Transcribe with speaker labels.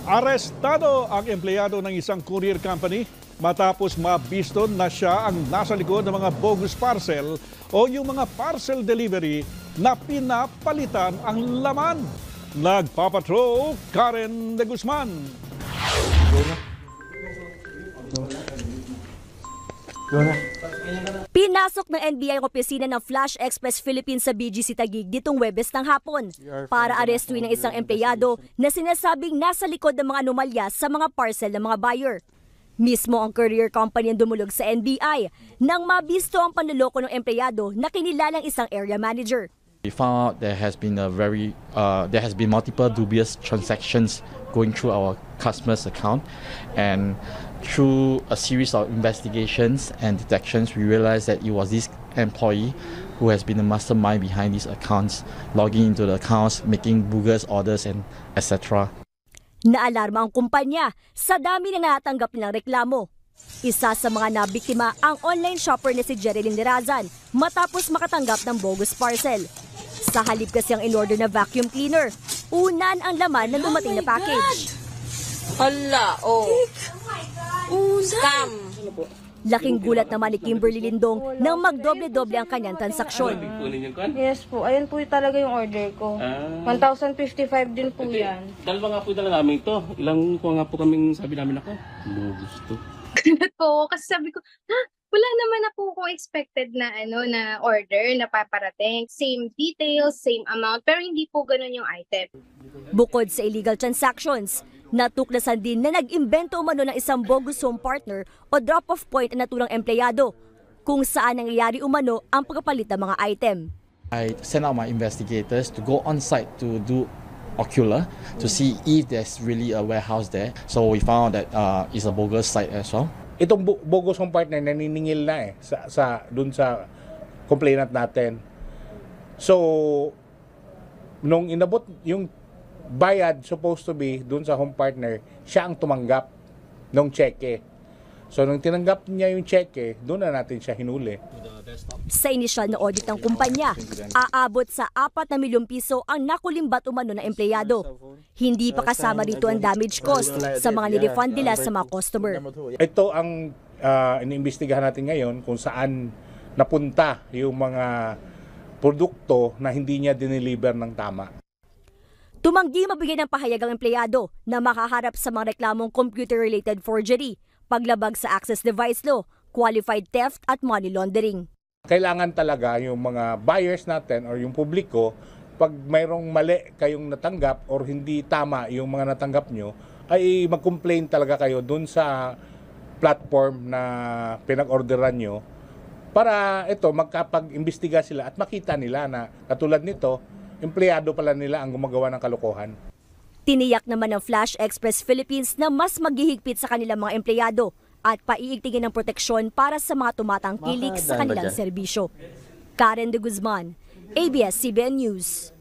Speaker 1: Arestado ang empleyado ng isang courier company matapos mabisto na siya ang nasa likod ng mga bogus parcel o yung mga parcel delivery na pinapalitan ang laman. Nagpapatrol, Karen de Guzman.
Speaker 2: Pinasok ng NBI ang opisina ng Flash Express Philippines sa BGC Taguig ditong Huwebes ng hapon para arestuin ng isang empleyado na sinasabing nasa likod ng mga anomalya sa mga parcel ng mga buyer. Mismo ang courier company ang dumulog sa NBI nang mabisto ang panloloko ng empleyado na kinilalang isang area manager.
Speaker 3: We found out there has been multiple dubious transactions going through our customer's account, and through a series of investigations and detections, we realized that it was this employee who has been the mastermind behind these accounts, logging into the accounts, making bogus orders, and etc.
Speaker 2: Naalarma ang kumpanya sa dami na natanggap nilang reklamo. Isa sa mga nabiktima ang online shopper na si Jerilyn Lirazan matapos makatanggap ng bogus parcel. Sa halip kasi ang in-order na vacuum cleaner, unan ang laman ng dumating na package.
Speaker 4: Hala, Scam.
Speaker 2: Laking gulat naman ni Kimberly Lindong nang magdoble-doble ang kanyang transaksyon.
Speaker 5: Yes po, ayun po talaga yung order ko. 1,055 din po yan.
Speaker 6: Dalawa nga po dala namin ito. Ilang ko nga po kaming sabi namin ako. Gusto.
Speaker 7: Po, kasi sabi ko, wala naman na po kung expected na na order na paparating. Same details, same amount, pero hindi po ganun yung item.
Speaker 2: Bukod sa illegal transactions, natuklasan din na nag-imbento umano ng isang bogus home partner o drop-off point na naturang empleyado, kung saan nangyayari umano ang pagpapalit ng mga item.
Speaker 3: I sent out my investigators to go on site to do ocular to see if there's really a warehouse there. So we found that it's a bogus site as well.
Speaker 8: Itong bogus home partner naniningil na dun sa complainant natin. So nung inabot yung bayad supposed to be dun sa home partner, siya ang tumanggap ng cheque. So nung tinanggap niya yung cheque, doon na natin siya hinuli.
Speaker 2: Sa inisyal na audit ng kumpanya, aabot sa 4 na milyong piso ang nakulimbat umano ng empleyado. Hindi pa kasama rito ang damage cost sa mga nirefund nila sa mga customer.
Speaker 8: Ito ang iniimbestigahan natin ngayon kung saan napunta yung mga produkto na hindi niya dineliver ng tama.
Speaker 2: Tumanggi mabigay ng pahayag ang empleyado na makaharap sa mga reklamong computer-related forgery, paglabag sa access device law, qualified theft at money laundering.
Speaker 8: Kailangan talaga yung mga buyers natin or yung publiko, pag mayroong mali kayong natanggap or hindi tama yung mga natanggap nyo, ay mag-complain talaga kayo dun sa platform na pinag-orderan nyo para ito magkapag-imbestiga sila at makita nila na katulad nito, empleyado pala nila ang gumagawa ng kalokohan.
Speaker 2: Tiniyak naman ng Flash Express Philippines na mas maghihigpit sa kanilang mga empleyado at paiigtingin ng proteksyon para sa mga tumatangkilik sa kanilang serbisyo. Karen de Guzman, ABS-CBN News.